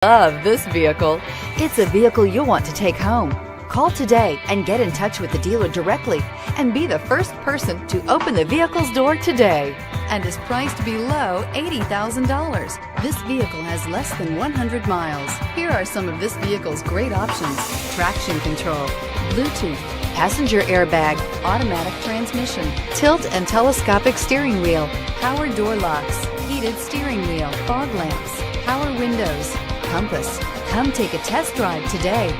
Love this vehicle. It's a vehicle you'll want to take home. Call today and get in touch with the dealer directly and be the first person to open the vehicle's door today, and is priced below $80,000. This vehicle has less than 100 miles. Here are some of this vehicle's great options: traction control, Bluetooth, passenger airbag, automatic transmission, tilt and telescopic steering wheel, power door locks, heated steering wheel, fog lamps, power windows, compass. Come take a test drive today.